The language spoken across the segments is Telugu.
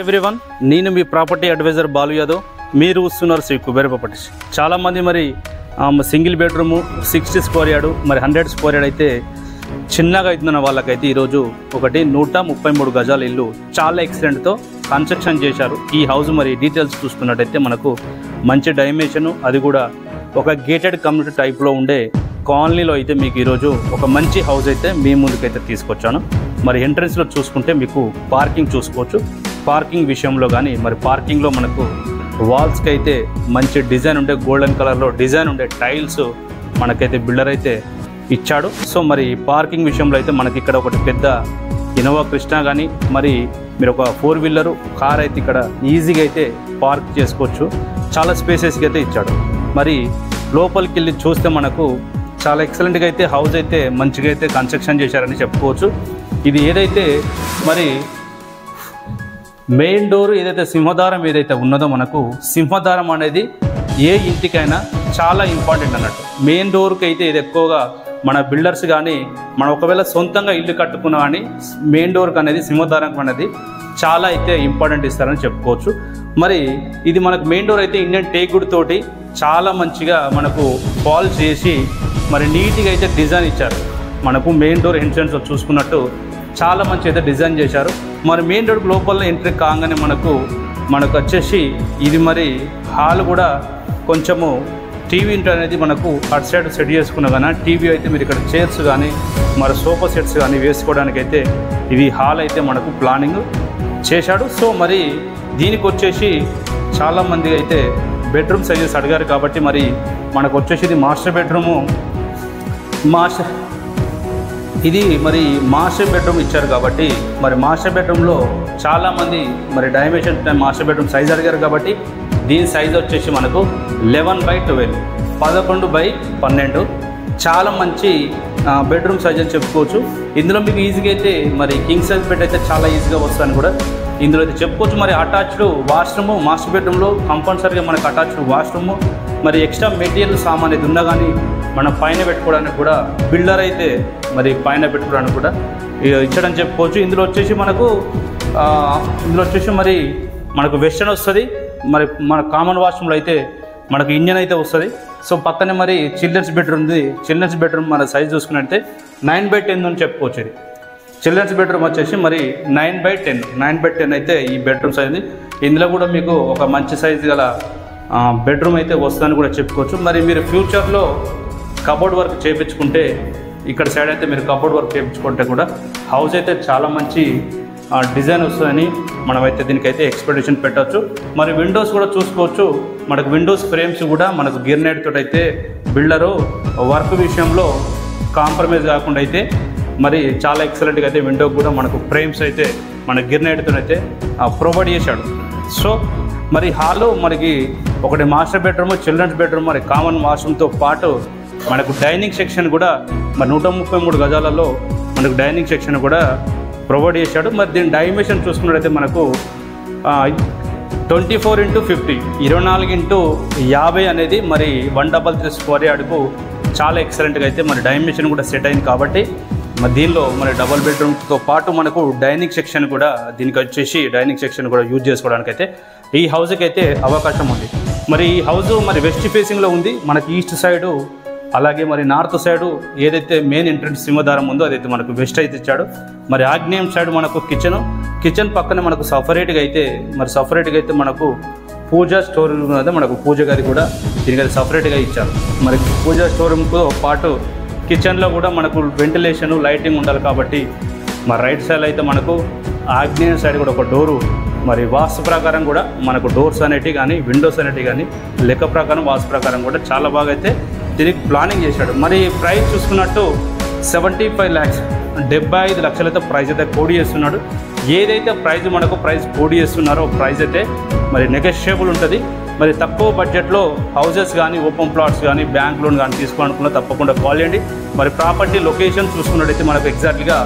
ఎవ్రీవన్, నేను మీ ప్రాపర్టీ అడ్వైజర్ బాలు యాదవ్. మీరు చూస్తున్నారు శ్రీ కుబేర ప్రాపర్టీస్. చాలామంది మరి సింగిల్ బెడ్రూము 60 స్క్వేర్ యార్డు మరి 100 స్క్వేర్ యార్డ్ అయితే చిన్నగా అవుతున్న వాళ్ళకైతే ఈరోజు ఒకటి 133 గజాల ఇల్లు చాలా ఎక్సలెంట్తో కన్స్ట్రక్షన్ చేశారు. ఈ హౌస్ మరి డీటెయిల్స్ చూసుకున్నట్టయితే మనకు మంచి డైమెన్షను, అది కూడా ఒక గేటెడ్ కమ్యూనిటీ టైప్లో ఉండే కాలనీలో అయితే మీకు ఈరోజు ఒక మంచి హౌస్ అయితే మీ ముందుకైతే తీసుకొచ్చాను. మరి ఎంట్రన్స్లో చూసుకుంటే మీకు పార్కింగ్ చూసుకోవచ్చు. పార్కింగ్ విషయంలో కానీ మరి పార్కింగ్లో మనకు వాల్స్కి అయితే మంచి డిజైన్ ఉండే గోల్డెన్ కలర్లో డిజైన్ ఉండే టైల్స్ మనకైతే బిల్డర్ అయితే ఇచ్చాడు. సో మరి పార్కింగ్ విషయంలో అయితే మనకి ఇక్కడ ఒకటి పెద్ద ఇన్నోవా క్రిస్టా కానీ మరి మీరు ఒక 4 వీలర్ కార్ అయితే ఇక్కడ ఈజీగా అయితే పార్క్ చేసుకోవచ్చు. చాలా స్పేసెస్గా అయితే ఇచ్చాడు. మరి లోపలికి వెళ్ళి చూస్తే మనకు చాలా ఎక్సలెంట్గా అయితే హౌస్ అయితే మంచిగా అయితే కన్స్ట్రక్షన్ చేశారని చెప్పుకోవచ్చు. ఇది ఏదైతే మరి మెయిన్ డోర్ ఏదైతే సింహద్వారం ఏదైతే ఉన్నదో మనకు సింహద్వారం అనేది ఏ ఇంటికైనా చాలా ఇంపార్టెంట్ అన్నట్టు. మెయిన్ డోర్కి అయితే ఇది ఎక్కువగా మన బిల్డర్స్ కానీ మనం ఒకవేళ సొంతంగా ఇల్లు కట్టుకున్నా కానీ మెయిన్ డోర్కి అనేది సింహద్వారం అనేది చాలా అయితే ఇంపార్టెంట్ ఇస్తారని చెప్పుకోవచ్చు. మరి ఇది మనకు మెయిన్ డోర్ అయితే ఇండియన్ టేక్వుడ్ తోటి చాలా మంచిగా మనకు పాలిష్ చేసి మరి నీట్గా అయితే డిజైన్ ఇచ్చారు. మనకు మెయిన్ డోర్ ఎంట్రన్స్ చూసుకున్నట్టు చాలా మంచి అయితే డిజైన్ చేశారు. మరి మెయిన్ డోర్ లోపల ఎంట్రీ కాగానే మనకు వచ్చేసి ఇది మరి హాల్ కూడా కొంచెము టీవీ అనేది మనకు అటు సైడ్ సెట్ చేసుకున్నా కానీ టీవీ అయితే మీరు ఇక్కడ చైర్స్ కానీ మరి సోఫా సెట్స్ కానీ వేసుకోవడానికి అయితే ఇది హాల్ అయితే మనకు ప్లానింగ్ చేశాడు. సో మరి దీనికి వచ్చేసి చాలామంది అయితే బెడ్రూమ్ సైజెస్ అడిగారు కాబట్టి మరి మనకు వచ్చేసి ఇది మాస్టర్ బెడ్రూము. ఇది మరి మాస్టర్ బెడ్రూమ్ ఇచ్చారు కాబట్టి మరి మాస్టర్ బెడ్రూమ్లో చాలామంది మరి డైమెన్షన్ మాస్టర్ బెడ్రూమ్ సైజ్ అడిగారు కాబట్టి దీని సైజ్ వచ్చేసి మనకు 11/12 11/12 చాలా మంచి బెడ్రూమ్ సైజ్ అని చెప్పుకోవచ్చు. ఇందులో మీకు ఈజీగా అయితే మరి కింగ్ సైజ్ బెడ్ అయితే చాలా ఈజీగా వస్తుందని కూడా ఇందులో అయితే చెప్పుకోవచ్చు. మరి అటాచ్డ్ వాష్రూము మాస్టర్ బెడ్రూమ్లో కంపల్సరీగా మనకు అటాచ్డ్ వాష్రూము మరి ఎక్స్ట్రా మెటీరియల్ సామాన్ అయితే ఉన్నా కానీ మనం పైన పెట్టుకోవడానికి కూడా బిల్డర్ అయితే మరి పైన పెట్టుకోవడానికి కూడా ఇచ్చడం చెప్పుకోవచ్చు. ఇందులో వచ్చేసి మరి మనకు వెస్టర్న్ వస్తుంది. మరి మన కామన్ వాష్రూమ్లో అయితే మనకు ఇండియన్ అయితే వస్తుంది. సో పక్కనే మరి చిల్డ్రన్స్ బెడ్రూమ్ ఉంది. చిల్డ్రన్స్ బెడ్రూమ్ మన సైజ్ చూసుకున్నట్టే 9/10 అని చెప్పుకోవచ్చు. ఇది చిల్డ్రన్స్ బెడ్రూమ్ వచ్చేసి మరి 9/10 అయితే ఈ బెడ్రూమ్ సైజ్. ఇందులో కూడా మీకు ఒక మంచి సైజు గల బెడ్రూమ్ అయితే వస్తుందని కూడా చెప్పుకోవచ్చు. మరి మీరు ఫ్యూచర్లో కబోర్డ్ వర్క్ చేయించుకుంటే ఇక్కడ సైడ్ అయితే మీరు కబోర్డ్ వర్క్ చేయించుకుంటే కూడా హౌస్ అయితే చాలా మంచి డిజైన్ వస్తుందని మనమైతే దీనికైతే ఎక్స్పెక్టేషన్ పెట్టవచ్చు. మరి విండోస్ కూడా చూసుకోవచ్చు. మనకు విండోస్ ఫ్రేమ్స్ కూడా మనకు గిర్నైట్ తోటి అయితే బిల్డరు వర్క్ విషయంలో కాంప్రమైజ్ కాకుండా అయితే మరి చాలా ఎక్సలెంట్గా అయితే విండోకి కూడా మనకు ఫ్రేమ్స్ అయితే మన గిర్నైట్తో అయితే ప్రొవైడ్ చేశాడు. సో మరి హాల్లో మనకి ఒకటి మాస్టర్ బెడ్రూమ్, చిల్డ్రన్స్ బెడ్రూమ్, మరి కామన్ వాష్రూమ్తో పాటు మనకు డైనింగ్ సెక్షన్ కూడా మరి 133 గజాలలో మనకు డైనింగ్ సెక్షన్ కూడా ప్రొవైడ్ చేశాడు. మరి దీని డైమెన్షన్ చూసుకున్నట్లయితే మనకు 24x50 24x50 అనేది మరి 133 స్క్వేర్ యార్డ్కు చాలా ఎక్సలెంట్గా అయితే మరి డైమెన్షన్ కూడా సెట్ అయింది. కాబట్టి మరి దీనిలో మరి డబుల్ బెడ్రూమ్తో పాటు మనకు డైనింగ్ సెక్షన్ కూడా దీనికి వచ్చేసి డైనింగ్ సెక్షన్ కూడా యూజ్ చేసుకోవడానికి అయితే ఈ హౌస్కి అయితే అవకాశం ఉంది. మరి ఈ హౌస్ మరి వెస్ట్ ఫేసింగ్లో ఉంది. మనకి ఈస్ట్ సైడు అలాగే మరి నార్త్ సైడు ఏదైతే మెయిన్ ఎంట్రన్స్ సింహద్వారం ఉందో అదైతే మనకు వెస్ట్ అయితే ఇచ్చాడు. మరి ఆగ్నేయం సైడ్ మనకు కిచెన్ పక్కన మనకు సపరేట్గా అయితే మనకు పూజా స్టోర్ రూమ్ అయితే మనకు పూజ గది కూడా దీనికి సపరేట్గా ఇచ్చారు. మరి పూజా స్టోర్ రూమ్తో పాటు కిచెన్లో కూడా మనకు వెంటిలేషన్ లైటింగ్ ఉండాలి కాబట్టి మరి రైట్ సైడ్ అయితే మనకు ఆగ్నేయ సైడ్ కూడా ఒక డోరు మరి వాస్తు ప్రకారం కూడా మనకు డోర్స్ అనేటివి కానీ విండోస్ అనేటివి కానీ లెక్క ప్రకారం వాస్తు ప్రకారం కూడా చాలా బాగా అయితే దీనికి ప్లానింగ్ చేశాడు. మరి ప్రైస్ చూసుకున్నట్టు 75 lakhs 75 లక్షలైతే ప్రైస్ అయితే కోడ్ చేస్తున్నాడు. ఏదైతే మనకు ప్రైస్ కోడ్ చేస్తున్నారో ప్రైస్ అయితే మరి నెగోషియబుల్ ఉంటుంది. మరి తక్కువ బడ్జెట్లో హౌసెస్ కానీ ఓపెన్ ప్లాట్స్ కానీ బ్యాంక్ లోన్ కానీ తీసుకోవాలనుకున్నా తప్పకుండా కాల్ చేయండి. మరి ప్రాపర్టీ లొకేషన్ చూసుకున్నట్టయితే మనకు ఎగ్జాక్ట్గా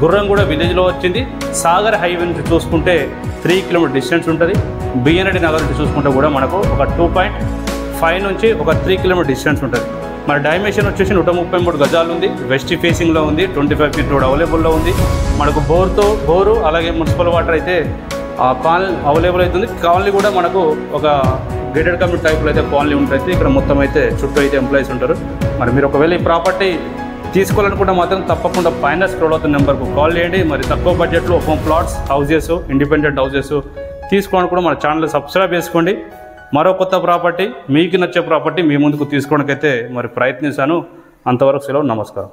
గుర్రంగూడ విలేజ్లో వచ్చింది. సాగర్ హైవే నుంచి చూసుకుంటే 3 కిలోమీటర్ డిస్టెన్స్ ఉంటుంది. బిఎన్రెడ్డి నగర్ నుంచి చూసుకుంటే కూడా మనకు ఒక 2.5 5 నుంచి ఒక 3 కిలోమీటర్ డిస్టెన్స్ ఉంటుంది. మరి డైమెన్షన్ వచ్చేసి 133 గజాలు ఉంది. వెస్ట్ ఫేసింగ్లో ఉంది. 25 ఫీట్ రోడ్ అవైలబుల్లో ఉంది. మనకు బోరు అలాగే మున్సిపల్ వాటర్ అయితే కాలనీ అవైలబుల్ అవుతుంది. కాలనీ కూడా మనకు ఒక గేటెడ్ కమ్యూనిటీ టైప్లో అయితే కాలనీ ఉంటుంది. ఇక్కడ మొత్తం అయితే చుట్టూ అయితే ఎంప్లాయీస్ ఉంటారు. మరి మీరు ఒకవేళ ఈ ప్రాపర్టీ తీసుకోవాలనుకుంటే మాత్రం తప్పకుండా పైన స్క్రోల్ అవుతున్న నెంబర్కు కాల్ చేయండి. మరి తక్కువ బడ్జెట్లో home plots, houses, independent houses తీసుకోవడానికి కూడా మన ఛానల్ సబ్స్క్రైబ్ చేసుకోండి. మరో కొత్త ప్రాపర్టీ, మీకు నచ్చే ప్రాపర్టీ మీ ముందుకు తీసుకోవడానికైతే మరి ప్రయత్నిస్తాను. అంతవరకు సెలవు, నమస్కారం.